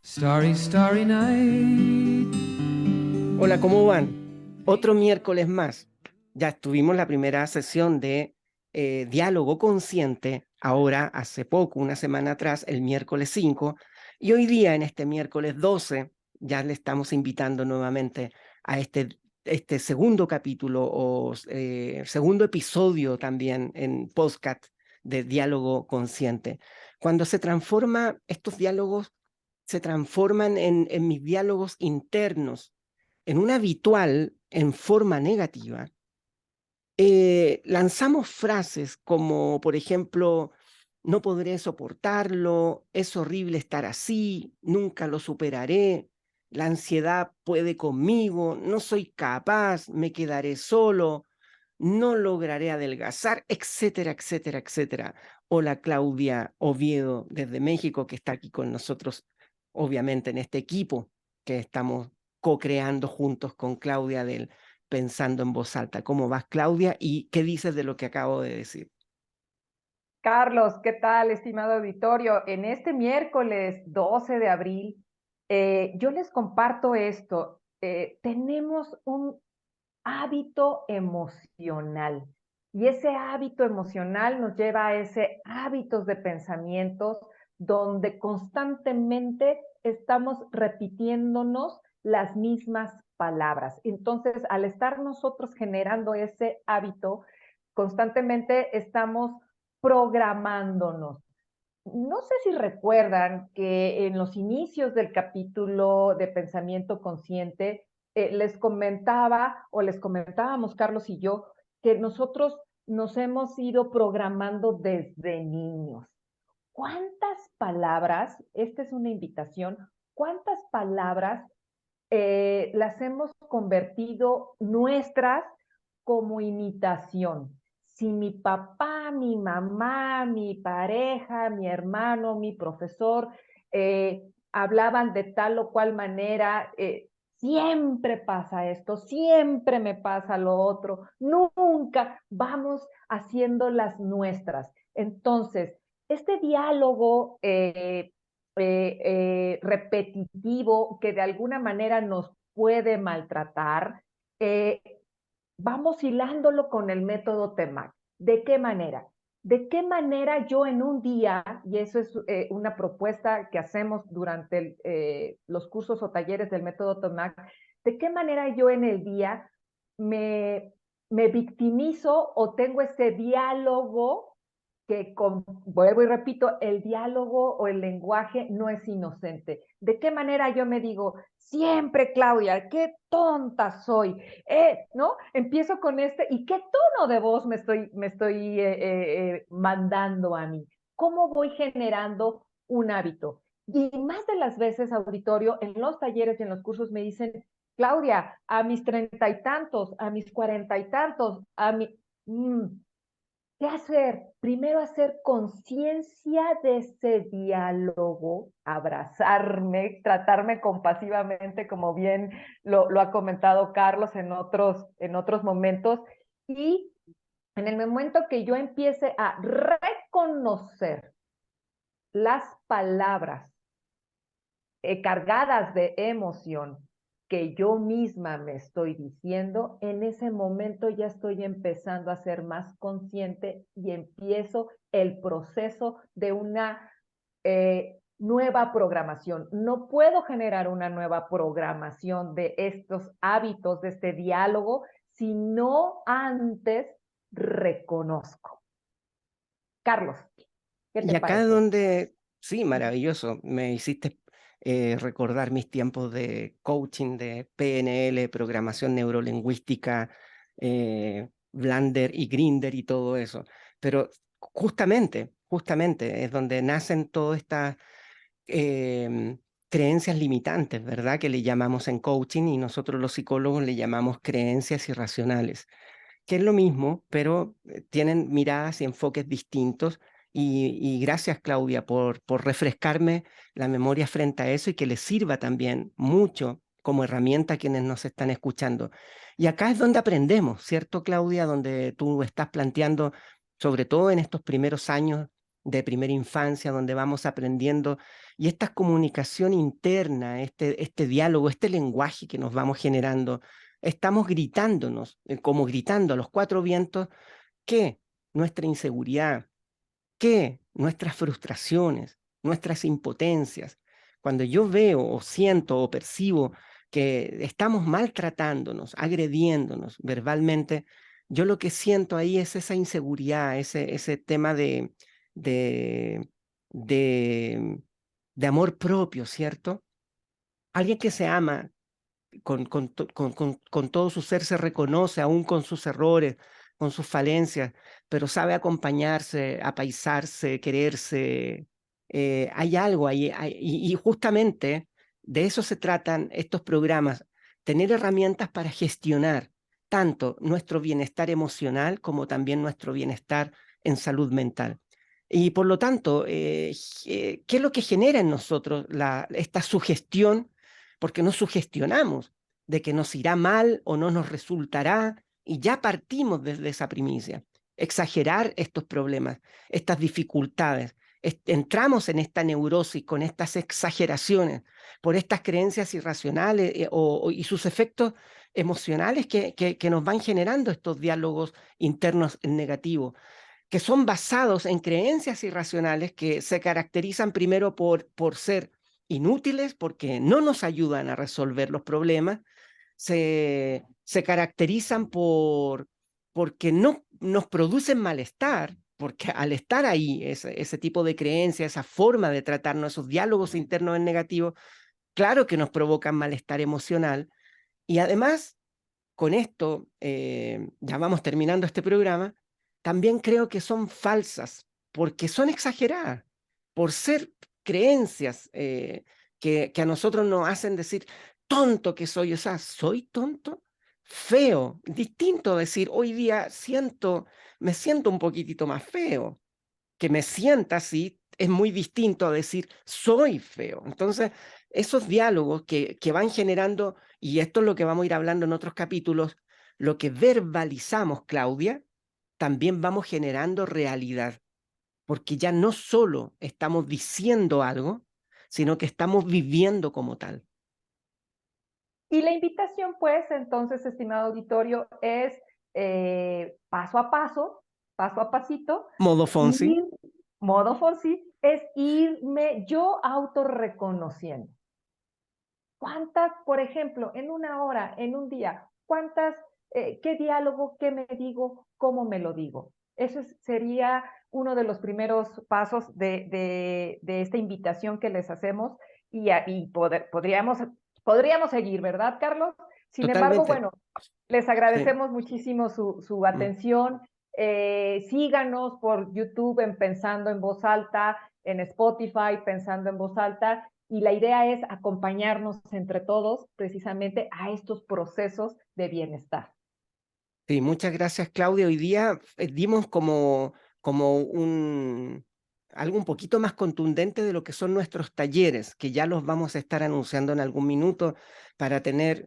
Starry, starry night. Hola, ¿cómo van? Otro miércoles más. Ya tuvimos la primera sesión de diálogo consciente, ahora hace poco, una semana atrás, el miércoles 5, y hoy día, en este miércoles 12, ya le estamos invitando nuevamente a este segundo capítulo o segundo episodio también en podcast de diálogo consciente. Cuando se transforma, estos diálogos se transforman en mis diálogos internos en un habitual en forma negativa, lanzamos frases como, por ejemplo, no podré soportarlo, es horrible estar así, nunca lo superaré, la ansiedad puede conmigo, no soy capaz, me quedaré solo, no lograré adelgazar, etcétera, etcétera, etcétera. Hola Claudia Oviedo desde México, que está aquí con nosotros, obviamente en este equipo que estamos co-creando juntos con Claudia del Pensando en Voz Alta. ¿Cómo vas, Claudia? ¿Y qué dices de lo que acabo de decir? Carlos, ¿qué tal, estimado auditorio? En este miércoles 12 de abril, yo les comparto esto. Tenemos un hábito emocional y ese hábito emocional nos lleva a ese hábitos de pensamientos donde constantemente estamos repitiéndonos las mismas palabras. Entonces, al estar nosotros generando ese hábito, constantemente estamos programándonos. No sé si recuerdan que en los inicios del capítulo de Pensamiento Consciente les comentaba o les comentábamos, Carlos y yo, que nosotros nos hemos ido programando desde niños. ¿Cuántas palabras, esta es una invitación, cuántas palabras las hemos convertido nuestras como imitación? Si mi papá, mi mamá, mi pareja, mi hermano, mi profesor hablaban de tal o cual manera, siempre pasa esto, siempre me pasa lo otro, nunca vamos haciendo las nuestras. Entonces, este diálogo repetitivo que de alguna manera nos puede maltratar, eh, vamos hilándolo con el método TEMAC. ¿De qué manera? ¿De qué manera yo en un día, y eso es una propuesta que hacemos durante los cursos o talleres del método TEMAC, de qué manera yo en el día me, me victimizo o tengo ese diálogo que, vuelvo y repito, el diálogo o el lenguaje no es inocente? ¿De qué manera yo me digo, siempre Claudia, qué tonta soy? ¿No? Empiezo con ¿y qué tono de voz me estoy mandando a mí? ¿Cómo voy generando un hábito? Y más de las veces, auditorio, en los talleres y en los cursos me dicen, Claudia, a mis 30 y tantos, a mis 40 y tantos, a mi... ¿Qué hacer? Primero hacer conciencia de ese diálogo, abrazarme, tratarme compasivamente, como bien lo ha comentado Carlos en otros momentos, y en el momento que yo empiece a reconocer las palabras cargadas de emoción que yo misma me estoy diciendo, en ese momento ya estoy empezando a ser más consciente y empiezo el proceso de una nueva programación. No puedo generar una nueva programación de estos hábitos, de este diálogo, si no antes reconozco. Carlos, ¿qué Y te acá es parece esto? donde, sí, maravilloso, me hiciste recordar mis tiempos de coaching de PNL, programación neurolingüística, Blender y Grinder y todo eso. Pero justamente es donde nacen todas estas em, creencias limitantes, ¿verdad? Que le llamamos en coaching y nosotros los psicólogos le llamamos creencias irracionales, que es lo mismo, pero tienen miradas y enfoques distintos. Y gracias, Claudia, por refrescarme la memoria frente a eso y que les sirva también mucho como herramienta a quienes nos están escuchando. Y acá es donde aprendemos, ¿cierto, Claudia? Donde tú estás planteando, sobre todo en estos primeros años de primera infancia, donde vamos aprendiendo, y esta comunicación interna, este diálogo, este lenguaje que nos vamos generando, estamos gritándonos, como gritando a los cuatro vientos, que nuestra inseguridad, que nuestras frustraciones, nuestras impotencias, cuando yo veo o siento o percibo que estamos maltratándonos, agrediéndonos verbalmente, yo lo que siento ahí es esa inseguridad, ese tema de, de, de amor propio, ¿cierto? Alguien que se ama con todo su ser se reconoce, aún con sus errores, con sus falencias, pero sabe acompañarse, apaisarse, quererse. Hay algo ahí, y justamente de eso se tratan estos programas, tener herramientas para gestionar tanto nuestro bienestar emocional como también nuestro bienestar en salud mental. Y por lo tanto, ¿qué es lo que genera en nosotros esta sugestión? Porque nos sugestionamos de que nos irá mal o no nos resultará, y ya partimos desde esa primicia. Exagerar estos problemas, estas dificultades. Entramos en esta neurosis con estas exageraciones por estas creencias irracionales y sus efectos emocionales que nos van generando estos diálogos internos negativos, que son basados en creencias irracionales que se caracterizan primero por ser inútiles, porque no nos ayudan a resolver los problemas, se caracterizan porque no nos producen malestar, porque al estar ahí, ese tipo de creencia, esa forma de tratarnos, esos diálogos internos en negativo, claro que nos provocan malestar emocional. Y además, con esto, ya vamos terminando este programa, también creo que son falsas, porque son exageradas, por ser creencias que a nosotros nos hacen decir, tonto que soy, o sea, ¿soy tonto? Feo, distinto a decir, hoy día me siento un poquitito más feo, que me sienta así es muy distinto a decir soy feo. Entonces, esos diálogos que van generando, y esto es lo que vamos a ir hablando en otros capítulos, lo que verbalizamos, Claudia, también vamos generando realidad, porque ya no solo estamos diciendo algo, sino que estamos viviendo como tal. Y la invitación, pues, entonces, estimado auditorio, es paso a paso, paso a pasito, Modo Fonsi. ir, modo Fonsi, es irme yo autorreconociendo. ¿Cuántas, por ejemplo, en una hora, en un día, qué diálogo, qué me digo, cómo me lo digo? Eso sería uno de los primeros pasos de esta invitación que les hacemos y podríamos seguir, ¿verdad, Carlos? Sin embargo, Totalmente. bueno, les Sí. agradecemos muchísimo su atención. Síganos por YouTube en Pensando en Voz Alta, en Spotify Pensando en Voz Alta, y la idea es acompañarnos entre todos precisamente a estos procesos de bienestar. Sí, muchas gracias, Claudia. Hoy día dimos como algo un poquito más contundente de lo que son nuestros talleres, que ya los vamos a estar anunciando en algún minuto para tener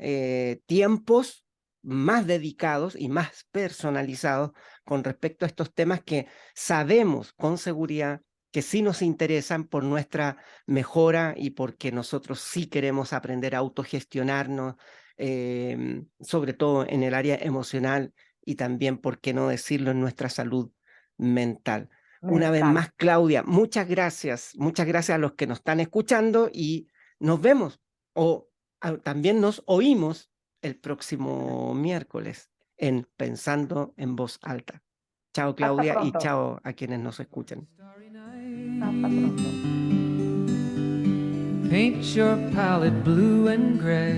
tiempos más dedicados y más personalizados con respecto a estos temas que sabemos con seguridad que sí nos interesan por nuestra mejora y porque nosotros sí queremos aprender a autogestionarnos, sobre todo en el área emocional y también, por qué no decirlo, en nuestra salud mental. Una vez Mental. más, Claudia, muchas gracias a los que nos están escuchando y nos vemos o también nos oímos el próximo miércoles en Pensando en Voz Alta. Chao, Hasta Claudia, y pronto. chao a quienes nos escuchan. Starry night, Hasta pronto. paint your palette blue and gray.